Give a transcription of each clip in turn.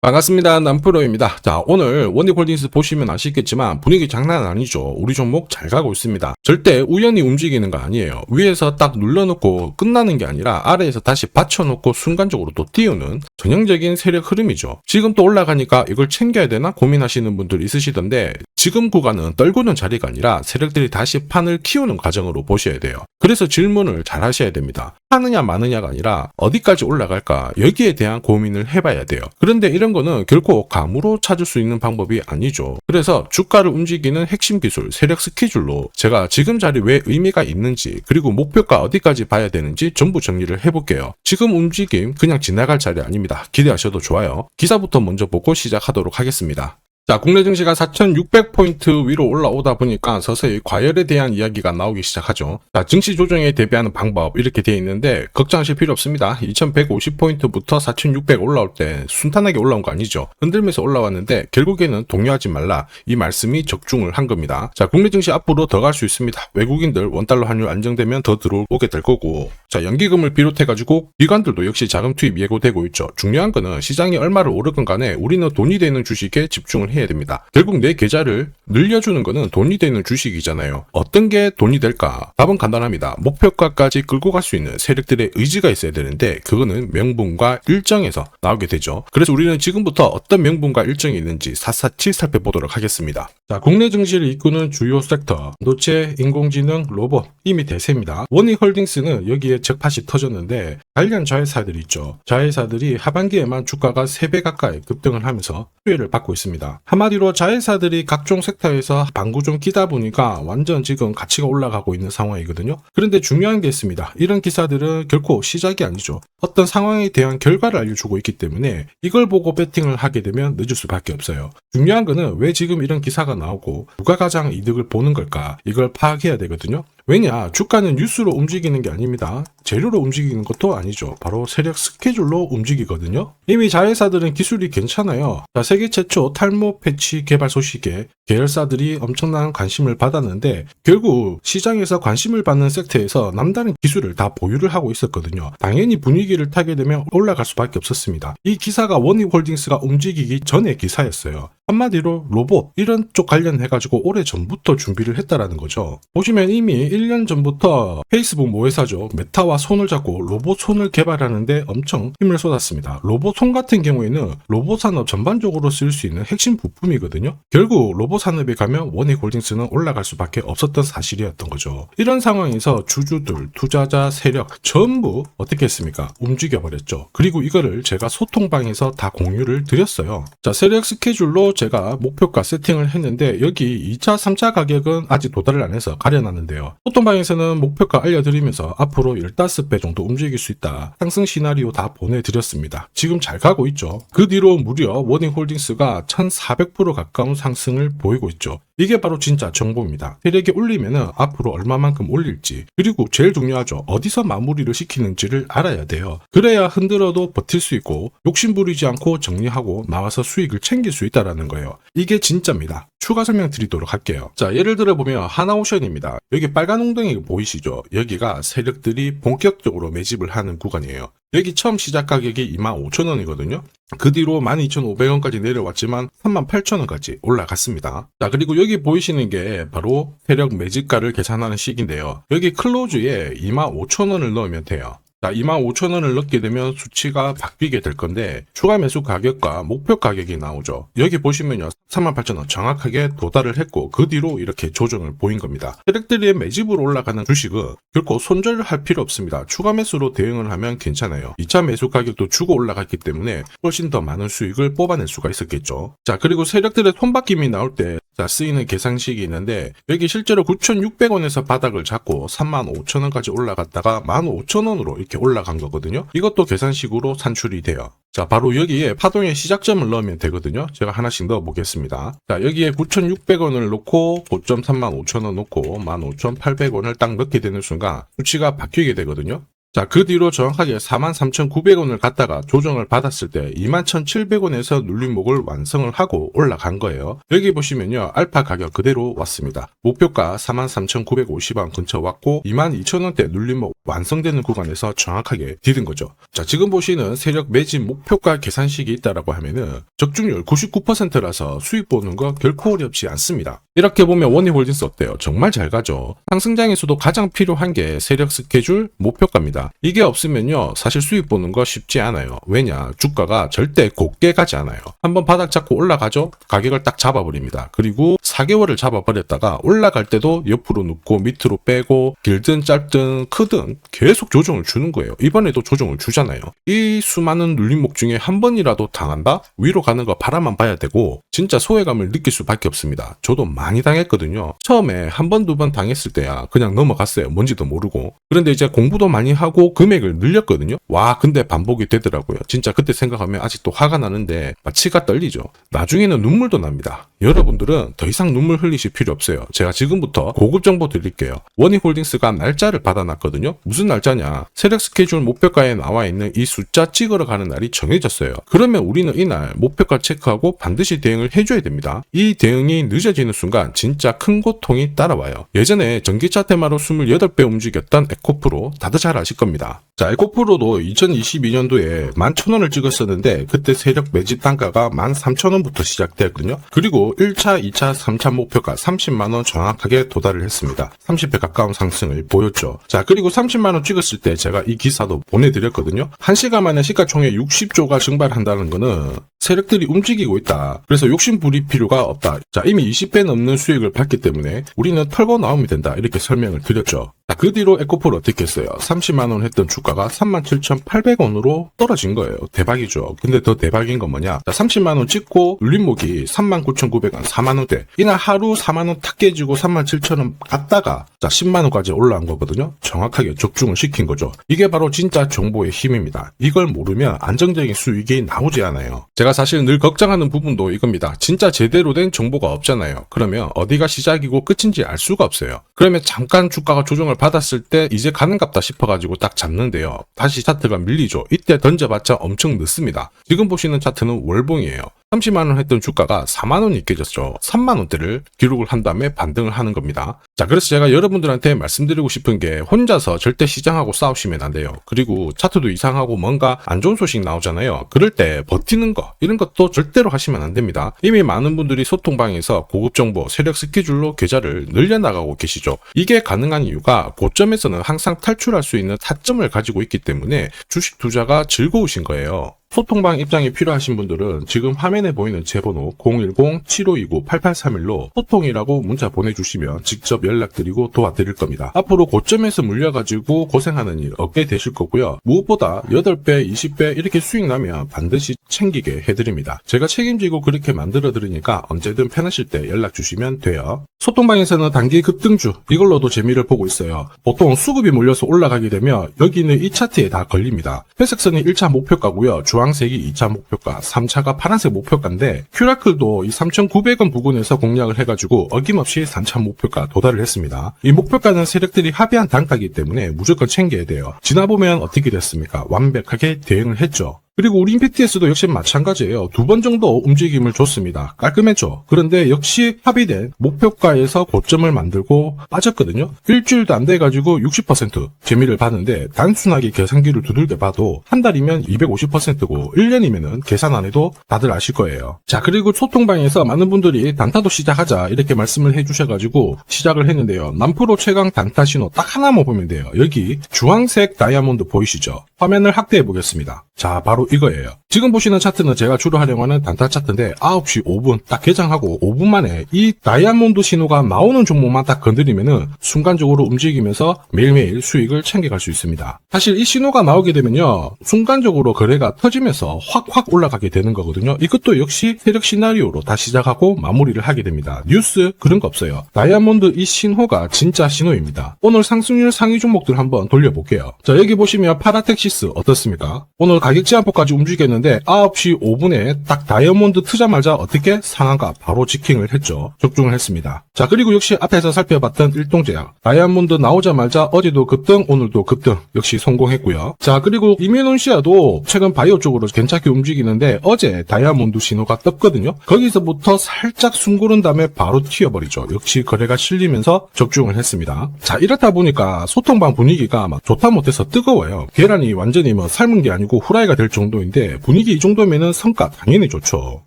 반갑습니다. 남프로입니다. 자, 오늘 원익홀딩스 보시면 아시겠지만 분위기 장난 아니죠. 우리 종목 잘 가고 있습니다. 절대 우연히 움직이는 거 아니에요. 위에서 딱 눌러놓고 끝나는 게 아니라 아래에서 다시 받쳐놓고 순간적으로 또 띄우는 전형적인 세력 흐름이죠. 지금 또 올라가니까 이걸 챙겨야 되나 고민하시는 분들 있으시던데 지금 구간은 떨구는 자리가 아니라 세력들이 다시 판을 키우는 과정으로 보셔야 돼요. 그래서 질문을 잘 하셔야 됩니다. 하느냐 마느냐가 아니라 어디까지 올라갈까 여기에 대한 고민을 해봐야 돼요. 그런데 이런 거는 결코 감으로 찾을 수 있는 방법이 아니죠. 그래서 주가를 움직이는 핵심 기술 세력 스케줄로 제가 지금 자리 왜 의미가 있는지 그리고 목표가 어디까지 봐야 되는지 전부 정리를 해볼게요. 지금 움직임 그냥 지나갈 자리 아닙니다. 기대하셔도 좋아요. 기사부터 먼저 보고 시작하도록 하겠습니다. 자, 국내 증시가 4,600포인트 위로 올라오다 보니까 서서히 과열에 대한 이야기가 나오기 시작하죠. 자, 증시 조정에 대비하는 방법 이렇게 되어 있는데 걱정하실 필요 없습니다. 2,150포인트부터 4,600 올라올 때 순탄하게 올라온 거 아니죠. 흔들면서 올라왔는데 결국에는 동요하지 말라 이 말씀이 적중을 한 겁니다. 자, 국내 증시 앞으로 더 갈 수 있습니다. 외국인들 원달러 환율 안정되면 더 들어오게 될 거고, 자, 연기금을 비롯해가지고 기관들도 역시 자금 투입 예고되고 있죠. 중요한 거는 시장이 얼마를 오르건 간에 우리는 돈이 되는 주식에 집중을 해야 됩니다. 결국 내 계좌를 늘려주는 거는 돈이 되는 주식이잖아요. 어떤 게 돈이 될까? 답은 간단합니다. 목표가까지 끌고 갈 수 있는 세력들의 의지가 있어야 되는데 그거는 명분과 일정에서 나오게 되죠. 그래서 우리는 지금부터 어떤 명분과 일정이 있는지 샅샅이 살펴보도록 하겠습니다. 자, 국내 증시를 이끄는 주요 섹터 반도체, 인공지능, 로봇 이미 대세입니다. 원익홀딩스는 여기에 적팟이 터졌는데 관련 자회사들이 있죠. 자회사들이 하반기에만 주가가 3배 가까이 급등을 하면서 수혜를 받고 있습니다. 한마디로 자회사들이 각종 섹터에서 방구 좀 끼다 보니까 완전 지금 가치가 올라가고 있는 상황이거든요. 그런데 중요한 게 있습니다. 이런 기사들은 결코 시작이 아니죠. 어떤 상황에 대한 결과를 알려주고 있기 때문에 이걸 보고 배팅을 하게 되면 늦을 수밖에 없어요. 중요한 거는 왜 지금 이런 기사가 나오고 누가 가장 이득을 보는 걸까? 이걸 파악해야 되거든요. 왜냐? 주가는 뉴스로 움직이는 게 아닙니다. 재료로 움직이는 것도 아니죠. 바로 세력 스케줄로 움직이거든요. 이미 자회사들은 기술이 괜찮아요. 자, 세계 최초 탈모 패치 개발 소식에 계열사들이 엄청난 관심을 받았는데 결국 시장에서 관심을 받는 섹터에서 남다른 기술을 다 보유를 하고 있었거든요. 당연히 분위기를 타게 되면 올라갈 수밖에 없었습니다. 이 기사가 원익홀딩스가 움직이기 전의 기사였어요. 한마디로 로봇 이런 쪽 관련해가지고 오래 전부터 준비를 했다라는 거죠. 보시면 이미 1년 전부터 페이스북 모회사죠. 메타와 손을 잡고 로봇 손을 개발하는데 엄청 힘을 쏟았습니다. 로봇 손 같은 경우에는 로봇 산업 전반적으로 쓸 수 있는 핵심 부품이거든요. 결국 로봇 산업에 가면 원익홀딩스는 올라갈 수밖에 없었던 사실이었던 거죠. 이런 상황에서 주주들, 투자자, 세력 전부 어떻게 했습니까? 움직여버렸죠. 그리고 이거를 제가 소통방에서 다 공유를 드렸어요. 자, 세력 스케줄로 제가 목표가 세팅을 했는데 여기 2차, 3차 가격은 아직 도달을 안 해서 가려놨는데요. 소통방에서는 목표가 알려드리면서 앞으로 15배 정도 움직일 수 있다. 상승 시나리오 다 보내드렸습니다. 지금 잘 가고 있죠. 그 뒤로 무려 원익홀딩스가 1400% 가까운 상승을 보이고 있죠. 이게 바로 진짜 정보입니다. 세력이 올리면은 앞으로 얼마만큼 올릴지 그리고 제일 중요하죠. 어디서 마무리를 시키는지를 알아야 돼요. 그래야 흔들어도 버틸 수 있고 욕심부리지 않고 정리하고 나와서 수익을 챙길 수 있다는 거예요. 이게 진짜입니다. 추가 설명 드리도록 할게요. 자, 예를 들어 보면 하나오션입니다. 여기 빨간 웅덩이 보이시죠? 여기가 세력들이 본격적으로 매집을 하는 구간이에요. 여기 처음 시작 가격이 25,000원이거든요. 그 뒤로 12,500원까지 내려왔지만 38,000원까지 올라갔습니다. 자, 그리고 여기 보이시는 게 바로 세력 매집가를 계산하는 식인데요. 여기 클로즈에 25,000원을 넣으면 돼요. 자, 25,000원을 넣게 되면 수치가 바뀌게 될 건데 추가 매수 가격과 목표 가격이 나오죠. 여기 보시면요. 38,000원 정확하게 도달을 했고 그 뒤로 이렇게 조정을 보인 겁니다. 세력들이 매집으로 올라가는 주식은 결코 손절할 필요 없습니다. 추가 매수로 대응을 하면 괜찮아요. 2차 매수 가격도 주고 올라갔기 때문에 훨씬 더 많은 수익을 뽑아낼 수가 있었겠죠. 자, 그리고 세력들의 손바뀜이 나올 때 쓰이는 계산식이 있는데 여기 실제로 9,600원에서 바닥을 잡고 35,000원까지 올라갔다가 15,000원으로 이렇게 올라간 거거든요. 이것도 계산식으로 산출이 돼요. 자, 바로 여기에 파동의 시작점을 넣으면 되거든요. 제가 하나씩 넣어 보겠습니다. 자, 여기에 9,600원을 놓고 고점 35,000원 놓고 15,800원을 딱 넣게 되는 순간 수치가 바뀌게 되거든요. 자, 그 뒤로 정확하게 43,900원을 갖다가 조정을 받았을 때 21,700원에서 눌림목을 완성을 하고 올라간 거예요. 여기 보시면요, 알파 가격 그대로 왔습니다. 목표가 43,950원 근처 왔고 22,000원대 눌림목 완성되는 구간에서 정확하게 디딘 거죠. 자, 지금 보시는 세력 매집 목표가 계산식이 있다라고 하면은 적중률 99%라서 수익 보는 거 결코 어렵지 않습니다. 이렇게 보면 원희홀딩스 어때요? 정말 잘 가죠. 상승장에서도 가장 필요한 게 세력 스케줄 목표가입니다. 이게 없으면요, 사실 수익 보는 거 쉽지 않아요. 왜냐? 주가가 절대 곱게 가지 않아요. 한번 바닥 잡고 올라가죠? 가격을 딱 잡아버립니다. 그리고 4개월을 잡아버렸다가 올라갈 때도 옆으로 눕고 밑으로 빼고 길든 짧든 크든 계속 조정을 주는 거예요. 이번에도 조정을 주잖아요. 이 수많은 눌림목 중에 한 번이라도 당한다? 위로 가는 거 바라만 봐야 되고 진짜 소외감을 느낄 수밖에 없습니다. 저도 많이 당했거든요. 처음에 한 번, 두 번 당했을 때야 그냥 넘어갔어요. 뭔지도 모르고. 그런데 이제 공부도 많이 하고 금액을 늘렸거든요. 와, 근데 반복이 되더라고요. 진짜 그때 생각하면 아직도 화가 나는데 치가 떨리죠. 나중에는 눈물도 납니다. 여러분들은 더 이상 눈물 흘리실 필요 없어요. 제가 지금부터 고급 정보 드릴게요. 원희홀딩스가 날짜를 받아놨거든요. 무슨 날짜냐? 세력 스케줄 목표가에 나와 있는 이 숫자 찍으러 가는 날이 정해졌어요. 그러면 우리는 이날 목표가 체크하고 반드시 대응을 해줘야 됩니다. 이 대응이 늦어지는 순간 진짜 큰 고통이 따라와요. 예전에 전기차 테마로 28배 움직였던 에코프로 다들 잘 아실 겁니다. 자, 에코프로도 2022년도에 11,000원을 찍었었는데 그때 세력 매집 단가가 13,000원부터 시작되었거든요. 그리고 1차, 2차, 3차 목표가 30만원 정확하게 도달을 했습니다. 30배 가까운 상승을 보였죠. 자, 그리고 30만원 찍었을 때 제가 이 기사도 보내드렸거든요. 1시간 만에 시가총액 60조가 증발한다는 거는 세력들이 움직이고 있다. 그래서 욕심 부릴 필요가 없다. 자, 이미 20배 넘는 수익을 봤기 때문에 우리는 털고 나오면 된다. 이렇게 설명을 드렸죠. 자, 그 뒤로 에코프로 어떻게 했어요? 30만원 했던 주가가 37,800원으로 떨어진 거예요. 대박이죠. 근데 더 대박인 건 뭐냐? 자, 30만원 찍고 눌림목이 39,900원, 4만원대. 이날 하루 4만원 탁 깨지고 37,000원 갔다가 자, 10만원까지 올라온 거거든요. 정확하게 적중을 시킨 거죠. 이게 바로 진짜 정보의 힘입니다. 이걸 모르면 안정적인 수익이 나오지 않아요. 제가 사실 늘 걱정하는 부분도 이겁니다. 진짜 제대로 된 정보가 없잖아요. 그러면 어디가 시작이고 끝인지 알 수가 없어요. 그러면 잠깐 주가가 조정을 받았을 때 이제 가는갑다 싶어가지고 딱 잡는데요. 다시 차트가 밀리죠. 이때 던져봤자 엄청 늦습니다. 지금 보시는 차트는 월봉이에요. 30만원 했던 주가가 4만원이 깨졌죠. 3만원대를 기록을 한 다음에 반등을 하는 겁니다. 자, 그래서 제가 여러분들한테 말씀드리고 싶은 게 혼자서 절대 시장하고 싸우시면 안 돼요. 그리고 차트도 이상하고 뭔가 안 좋은 소식 나오잖아요. 그럴 때 버티는 거, 이런 것도 절대로 하시면 안 됩니다. 이미 많은 분들이 소통방에서 고급 정보, 세력 스케줄로 계좌를 늘려나가고 계시죠. 이게 가능한 이유가 고점에서는 항상 탈출할 수 있는 타점을 가지고 있기 때문에 주식 투자가 즐거우신 거예요. 소통방 입장이 필요하신 분들은 지금 화면에 보이는 제 번호 010-7529-8831로 소통이라고 문자 보내주시면 직접 연락드리고 도와드릴 겁니다. 앞으로 고점에서 물려가지고 고생하는 일 없게 되실 거고요. 무엇보다 8배, 20배 이렇게 수익 나면 반드시 챙기게 해드립니다. 제가 책임지고 그렇게 만들어드리니까 언제든 편하실 때 연락 주시면 돼요. 소통방에서는 단기 급등주 이걸로도 재미를 보고 있어요. 보통 수급이 몰려서 올라가게 되면 여기는 이 차트에 다 걸립니다. 회색선이 1차 목표가고요. 주황색이 2차 목표가, 3차가 파란색 목표가인데 큐라클도 이 3,900원 부근에서 공략을 해가지고 어김없이 3차 목표가 도달을 했습니다. 이 목표가는 세력들이 합의한 단가이기 때문에 무조건 챙겨야 돼요. 지나보면 어떻게 됐습니까? 완벽하게 대응을 했죠. 그리고 우리 임팩트에서도 역시 마찬가지예요. 2번 정도 움직임을 줬습니다. 깔끔했죠. 그런데 역시 합의된 목표가에서 고점을 만들고 빠졌거든요. 일주일도 안 돼가지고 60% 재미를 봤는데 단순하게 계산기를 두들겨 봐도 한 달이면 250%고 1년이면은 계산 안 해도 다들 아실 거예요. 자, 그리고 소통방에서 많은 분들이 단타도 시작하자 이렇게 말씀을 해주셔가지고 시작을 했는데요. 남프로 최강 단타 신호 딱 하나만 보면 돼요. 여기 주황색 다이아몬드 보이시죠? 화면을 확대해 보겠습니다. 자, 바로 이거예요. 지금 보시는 차트는 제가 주로 활용하는 단타 차트인데 9시 5분 딱 개장하고 5분 만에 이 다이아몬드 신호가 나오는 종목만 딱 건드리면은 순간적으로 움직이면서 매일매일 수익을 챙겨갈 수 있습니다. 사실 이 신호가 나오게 되면요, 순간적으로 거래가 터지면서 확 올라가게 되는 거거든요. 이것도 역시 세력 시나리오로 다 시작하고 마무리를 하게 됩니다. 뉴스 그런 거 없어요. 다이아몬드 이 신호가 진짜 신호입니다. 오늘 상승률 상위 종목들 한번 돌려볼게요. 자, 여기 보시면 파라텍시스 어떻습니까? 오늘 가격 제한폭까지 움직였는데 9시 5분에 딱 다이아몬드 트자마자 어떻게 상한가 바로 지킹을 했죠. 적중을 했습니다. 자, 그리고 역시 앞에서 살펴봤던 일동제약 다이아몬드 나오자마자 어제도 급등 오늘도 급등 역시 성공했고요. 자, 그리고 이뮤논시아도 최근 바이오 쪽으로 괜찮게 움직이는데 어제 다이아몬드 신호가 떴거든요. 거기서부터 살짝 숨 고른 다음에 바로 튀어버리죠. 역시 거래가 실리면서 적중을 했습니다. 자, 이렇다 보니까 소통방 분위기가 막 좋다 못해서 뜨거워요. 계란이 완전히 뭐 삶은 게 아니고 후라이가 될 정도인데 분위기 이 정도면은 성과 당연히 좋죠.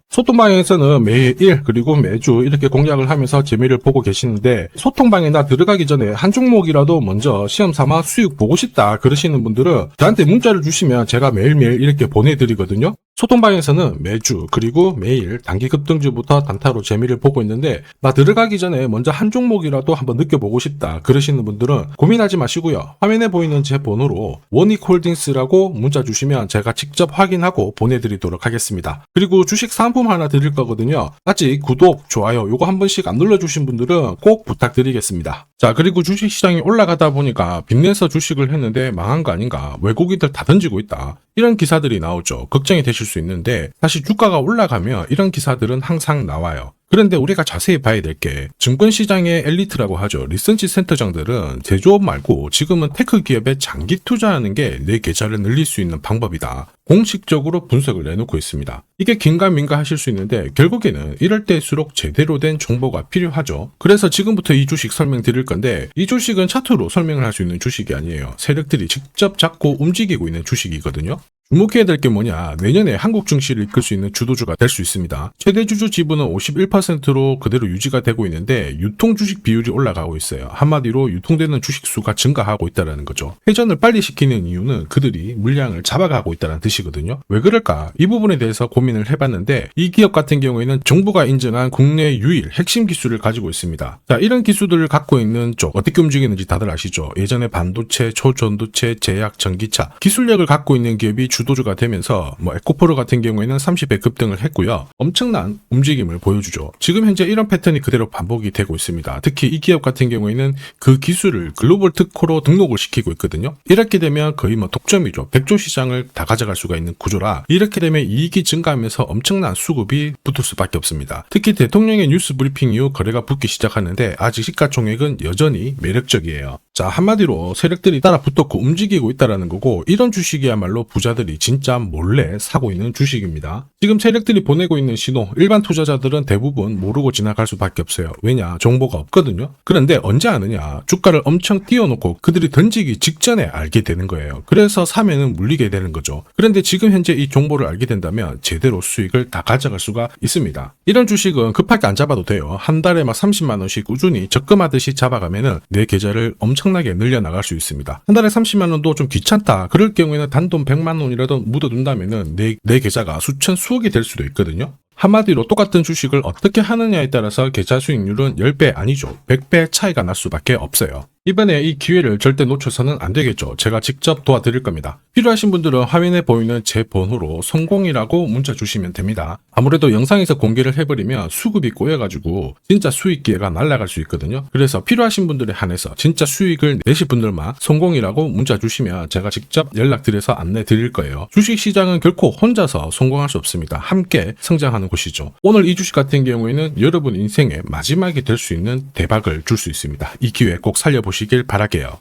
소통방에서는 매일 그리고 매주 이렇게 공략을 하면서 재미를 보고 계시는데 소통방에나 들어가기 전에 한 종목이라도 먼저 시험 삼아 수익 보고 싶다 그러시는 분들은 저한테 문자를 주시면 제가 매일매일 이렇게 보내드리거든요. 소통방에서는 매주 그리고 매일 단기 급등주부터 단타로 재미를 보고 있는데 나 들어가기 전에 먼저 한 종목이라도 한번 느껴보고 싶다 그러시는 분들은 고민하지 마시고요. 화면에 보이는 제 번호로 원익홀딩스라고 문자 주시면 제가 직접 확인하고 보내드리도록 하겠습니다. 그리고 주식 상품 하나 드릴 거거든요. 아직 구독, 좋아요 요거 한 번씩 안 눌러주신 분들은 꼭 부탁드리겠습니다. 자, 그리고 주식시장이 올라가다 보니까 빚내서 주식을 했는데 망한 거 아닌가, 외국인들 다 던지고 있다 이런 기사들이 나오죠. 걱정이 되실 수 있는데 사실 주가가 올라가면 이런 기사들은 항상 나와요. 그런데 우리가 자세히 봐야 될 게 증권시장의 엘리트라고 하죠. 리서치 센터장들은 제조업 말고 지금은 테크 기업에 장기 투자하는 게 내 계좌를 늘릴 수 있는 방법이다. 공식적으로 분석을 내놓고 있습니다. 이게 긴가민가 하실 수 있는데 결국에는 이럴 때일수록 제대로 된 정보가 필요하죠. 그래서 지금부터 이 주식 설명드릴 건데 이 주식은 차트로 설명을 할 수 있는 주식이 아니에요. 세력들이 직접 잡고 움직이고 있는 주식이거든요. 주목해야 될 게 뭐냐, 내년에 한국 증시를 이끌 수 있는 주도주가 될 수 있습니다. 최대 주주 지분은 51%로 그대로 유지가 되고 있는데 유통 주식 비율이 올라가고 있어요. 한마디로 유통되는 주식 수가 증가하고 있다는 거죠. 회전을 빨리 시키는 이유는 그들이 물량을 잡아가고 있다는 뜻이거든요. 왜 그럴까? 이 부분에 대해서 고민을 해봤는데 이 기업 같은 경우에는 정부가 인정한 국내 유일 핵심 기술을 가지고 있습니다. 자, 이런 기술들을 갖고 있는 쪽 어떻게 움직이는지 다들 아시죠? 예전에 반도체, 초전도체, 제약, 전기차 기술력을 갖고 있는 기업이 주도주가 되면서 에코프로 같은 경우에는 30배 급등을 했고요. 엄청난 움직임을 보여주죠. 지금 현재 이런 패턴이 그대로 반복이 되고 있습니다. 특히 이 기업 같은 경우에는 그 기술을 글로벌 특허로 등록을 시키고 있거든요. 이렇게 되면 거의 독점이죠. 100조 시장을 다 가져갈 수가 있는 구조라 이렇게 되면 이익이 증가하면서 엄청난 수급이 붙을 수밖에 없습니다. 특히 대통령의 뉴스 브리핑 이후 거래가 붙기 시작하는데 아직 시가총액은 여전히 매력적이에요. 자, 한마디로 세력들이 따라 붙었고 움직이고 있다는 거고 이런 주식이야말로 부자들이 진짜 몰래 사고 있는 주식입니다. 지금 세력들이 보내고 있는 신호 일반 투자자들은 대부분 모르고 지나갈 수밖에 없어요. 왜냐? 정보가 없거든요. 그런데 언제 아느냐? 주가를 엄청 띄워놓고 그들이 던지기 직전에 알게 되는 거예요. 그래서 사면은 물리게 되는 거죠. 그런데 지금 현재 이 정보를 알게 된다면 제대로 수익을 다 가져갈 수가 있습니다. 이런 주식은 급하게 안 잡아도 돼요. 한 달에 30만 원씩 꾸준히 적금하듯이 잡아가면은 내 계좌를 엄청나게 늘려나갈 수 있습니다. 한 달에 30만 원도 좀 귀찮다. 그럴 경우에는 단돈 100만 원이라도 묻어둔다면은 내 계좌가 수천 수억이 될 수도 있거든요. 한마디로 똑같은 주식을 어떻게 하느냐에 따라서 계좌 수익률은 10배 아니죠. 100배 차이가 날 수밖에 없어요. 이번에 이 기회를 절대 놓쳐서는 안 되겠죠. 제가 직접 도와드릴 겁니다. 필요하신 분들은 화면에 보이는 제 번호로 성공이라고 문자 주시면 됩니다. 아무래도 영상에서 공개를 해버리면 수급이 꼬여가지고 진짜 수익 기회가 날아갈 수 있거든요. 그래서 필요하신 분들에 한해서 진짜 수익을 내실 분들만 성공이라고 문자 주시면 제가 직접 연락드려서 안내 드릴 거예요. 주식시장은 결코 혼자서 성공할 수 없습니다. 함께 성장하는 곳이죠. 오늘 이 주식 같은 경우에는 여러분 인생의 마지막이 될 수 있는 대박을 줄 수 있습니다. 이 기회 꼭 살려보시길 바랄게요.